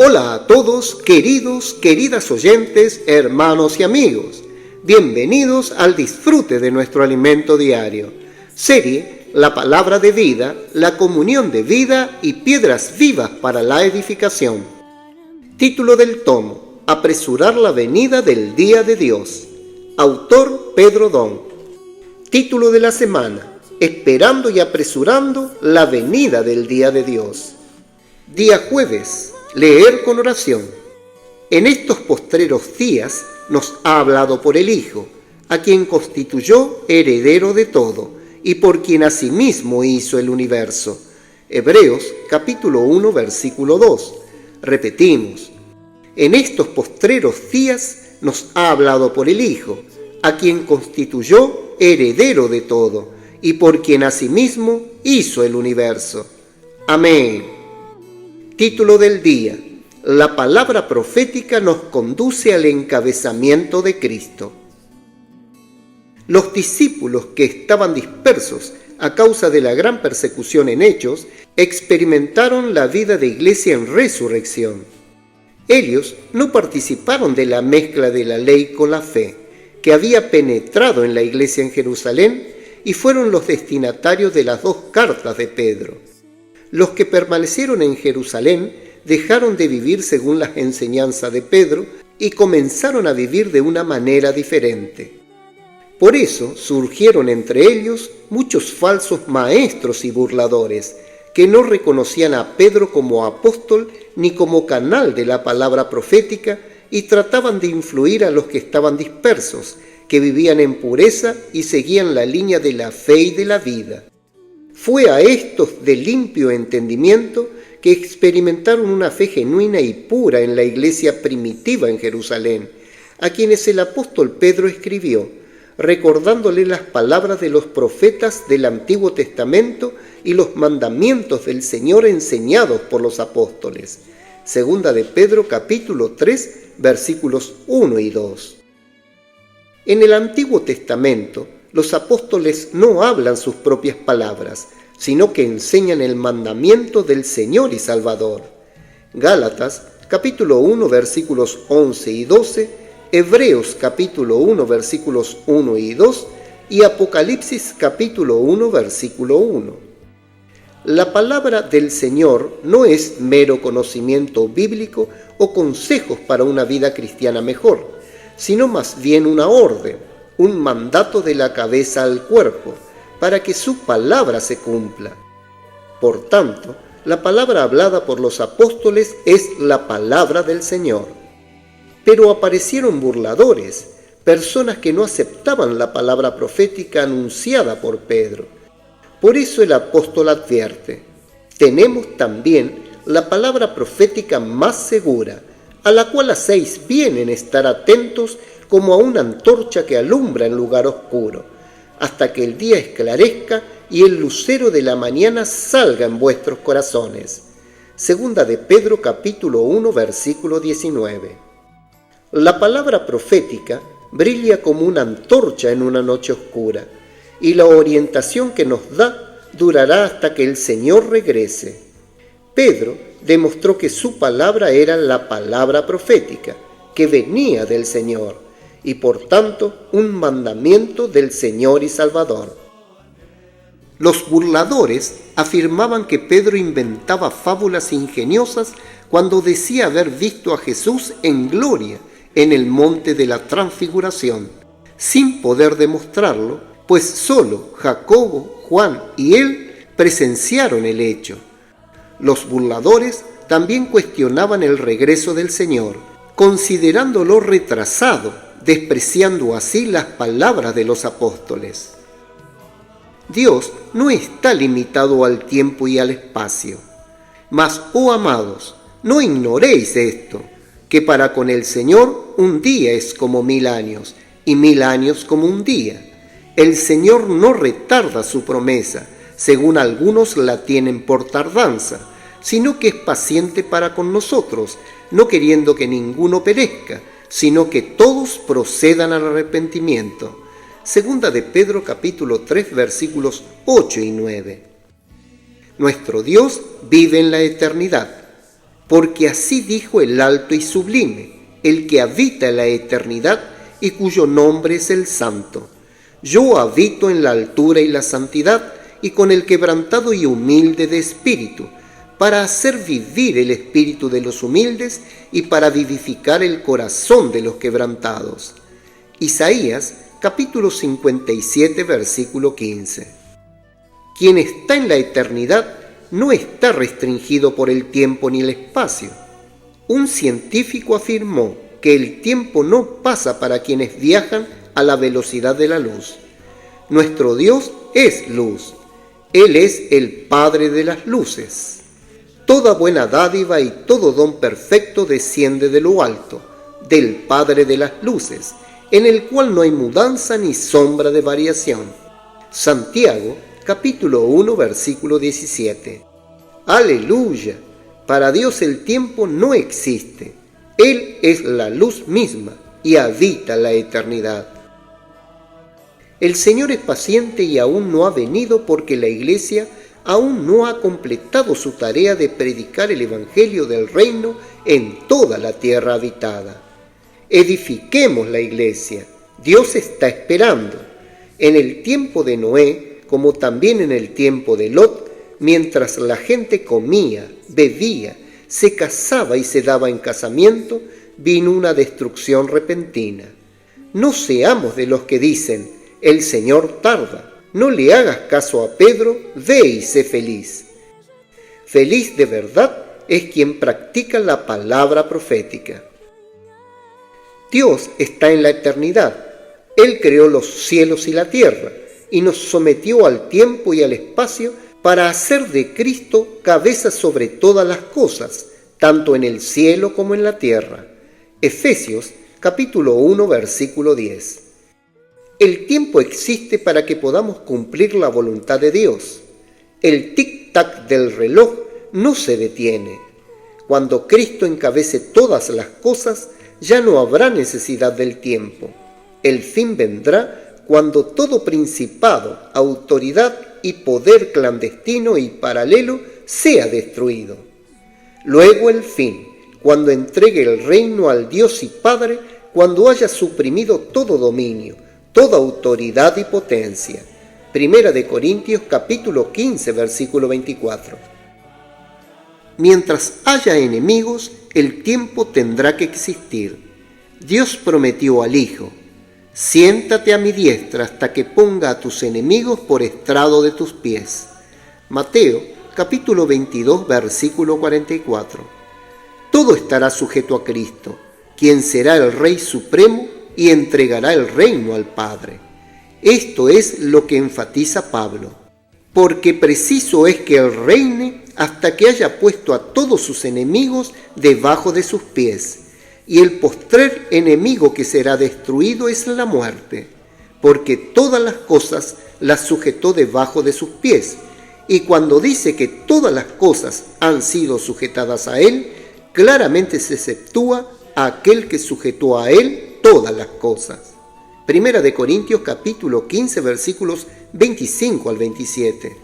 Hola a todos, queridas oyentes, hermanos y amigos. Bienvenidos al disfrute de nuestro alimento diario. Serie La Palabra de Vida, la comunión de vida y piedras vivas para la edificación. Título del tomo: Apresurar la venida del día de Dios. Autor Pedro Don. Título de la semana: Esperando y apresurando la venida del día de Dios. Día jueves. Leer con oración. En estos postreros días nos ha hablado por el Hijo, a quien constituyó heredero de todo, y por quien asimismo hizo el universo. Hebreos capítulo 1, versículo 2. Repetimos: en estos postreros días nos ha hablado por el Hijo, a quien constituyó heredero de todo, y por quien asimismo hizo el universo. Amén. Título del día: La palabra profética nos conduce al encabezamiento de Cristo. Los discípulos que estaban dispersos a causa de la gran persecución en Hechos experimentaron la vida de iglesia en resurrección. Ellos no participaron de la mezcla de la ley con la fe, que había penetrado en la iglesia en Jerusalén, y fueron los destinatarios de las dos cartas de Pedro. Los que permanecieron en Jerusalén dejaron de vivir según las enseñanzas de Pedro y comenzaron a vivir de una manera diferente. Por eso surgieron entre ellos muchos falsos maestros y burladores, que no reconocían a Pedro como apóstol ni como canal de la palabra profética, y trataban de influir a los que estaban dispersos, que vivían en pureza y seguían la línea de la fe y de la vida. Fue a estos de limpio entendimiento que experimentaron una fe genuina y pura en la iglesia primitiva en Jerusalén, a quienes el apóstol Pedro escribió, recordándole las palabras de los profetas del Antiguo Testamento y los mandamientos del Señor enseñados por los apóstoles. Segunda de Pedro capítulo 3, versículos 1 y 2. En el Antiguo Testamento, los apóstoles no hablan sus propias palabras, sino que enseñan el mandamiento del Señor y Salvador. Gálatas, capítulo 1, versículos 11 y 12, Hebreos, capítulo 1, versículos 1 y 2, y Apocalipsis, capítulo 1, versículo 1. La palabra del Señor no es mero conocimiento bíblico o consejos para una vida cristiana mejor, sino más bien una orden, un mandato de la cabeza al cuerpo, para que su palabra se cumpla. Por tanto, la palabra hablada por los apóstoles es la palabra del Señor. Pero aparecieron burladores, personas que no aceptaban la palabra profética anunciada por Pedro. Por eso el apóstol advierte: tenemos también la palabra profética más segura, a la cual hacéis bien en estar atentos como a una antorcha que alumbra en lugar oscuro, hasta que el día esclarezca y el lucero de la mañana salga en vuestros corazones. Segunda de Pedro capítulo 1, versículo 19. La palabra profética brilla como una antorcha en una noche oscura, y la orientación que nos da durará hasta que el Señor regrese. Pedro demostró que su palabra era la palabra profética, que venía del Señor, y por tanto un mandamiento del Señor y Salvador. Los burladores afirmaban que Pedro inventaba fábulas ingeniosas cuando decía haber visto a Jesús en gloria en el monte de la Transfiguración, sin poder demostrarlo, pues solo Jacobo, Juan y él presenciaron el hecho. Los burladores también cuestionaban el regreso del Señor, considerándolo retrasado, despreciando así las palabras de los apóstoles. Dios no está limitado al tiempo y al espacio. Mas, oh amados, no ignoréis esto, que para con el Señor un día es como 1000 años, y 1000 años como un día. El Señor no retarda su promesa, según algunos la tienen por tardanza, sino que es paciente para con nosotros, no queriendo que ninguno perezca, sino que todos procedan al arrepentimiento. Segunda de Pedro capítulo 3, versículos 8 y 9. Nuestro Dios vive en la eternidad. Porque así dijo el alto y sublime, el que habita en la eternidad y cuyo nombre es el Santo. Yo habito en la altura y la santidad, y con el quebrantado y humilde de espíritu, para hacer vivir el espíritu de los humildes y para vivificar el corazón de los quebrantados. Isaías capítulo 57 versículo 15. Quien está en la eternidad no está restringido por el tiempo ni el espacio. Un científico afirmó que el tiempo no pasa para quienes viajan a la velocidad de la luz. Nuestro Dios es luz. Él es el Padre de las luces. Toda buena dádiva y todo don perfecto desciende de lo alto, del Padre de las luces, en el cual no hay mudanza ni sombra de variación. Santiago, capítulo 1, versículo 17. ¡Aleluya! Para Dios el tiempo no existe. Él es la luz misma y habita la eternidad. El Señor es paciente y aún no ha venido porque la Iglesia aún no ha completado su tarea de predicar el Evangelio del Reino en toda la tierra habitada. Edifiquemos la Iglesia. Dios está esperando. En el tiempo de Noé, como también en el tiempo de Lot, mientras la gente comía, bebía, se casaba y se daba en casamiento, vino una destrucción repentina. No seamos de los que dicen: el Señor tarda. No le hagas caso a Pedro, ve y sé feliz. Feliz de verdad es quien practica la palabra profética. Dios está en la eternidad. Él creó los cielos y la tierra y nos sometió al tiempo y al espacio para hacer de Cristo cabeza sobre todas las cosas, tanto en el cielo como en la tierra. Efesios capítulo 1 versículo 10. El tiempo existe para que podamos cumplir la voluntad de Dios. El tic-tac del reloj no se detiene. Cuando Cristo encabece todas las cosas, ya no habrá necesidad del tiempo. El fin vendrá cuando todo principado, autoridad y poder clandestino y paralelo sea destruido. Luego el fin, cuando entregue el reino al Dios y Padre, cuando haya suprimido todo dominio, toda autoridad y potencia. Primera de Corintios capítulo 15 versículo 24. Mientras haya enemigos, el tiempo tendrá que existir. Dios prometió al Hijo: siéntate a mi diestra hasta que ponga a tus enemigos por estrado de tus pies. Mateo capítulo 22 versículo 44. Todo estará sujeto a Cristo, quien será el Rey Supremo y entregará el reino al Padre. Esto es lo que enfatiza Pablo, porque preciso es que Él reine hasta que haya puesto a todos sus enemigos debajo de sus pies, y el postrer enemigo que será destruido es la muerte, porque todas las cosas las sujetó debajo de sus pies, y cuando dice que todas las cosas han sido sujetadas a Él, claramente se exceptúa a aquel que sujetó a Él todas las cosas. Primera de Corintios capítulo 15 versículos 25 al 27.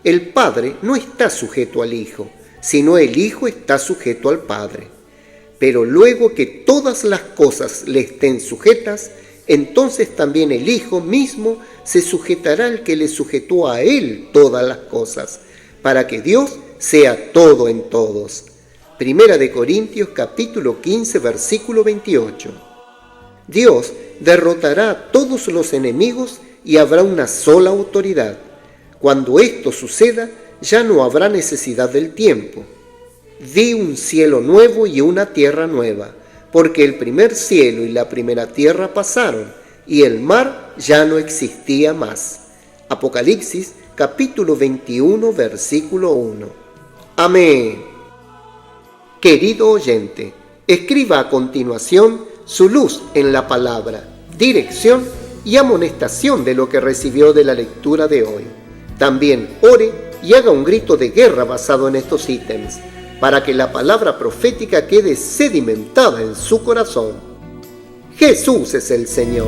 El Padre no está sujeto al Hijo, sino el Hijo está sujeto al Padre. Pero luego que todas las cosas le estén sujetas, entonces también el Hijo mismo se sujetará al que le sujetó a Él todas las cosas, para que Dios sea todo en todos. Primera de Corintios capítulo 15 versículo 28. Dios derrotará a todos los enemigos y habrá una sola autoridad. Cuando esto suceda, ya no habrá necesidad del tiempo. Vi un cielo nuevo y una tierra nueva, porque el primer cielo y la primera tierra pasaron, y el mar ya no existía más. Apocalipsis capítulo 21 versículo 1. Amén. Querido oyente, escriba a continuación su luz en la palabra, dirección y amonestación de lo que recibió de la lectura de hoy. También ore y haga un grito de guerra basado en estos ítems, para que la palabra profética quede sedimentada en su corazón. Jesús es el Señor.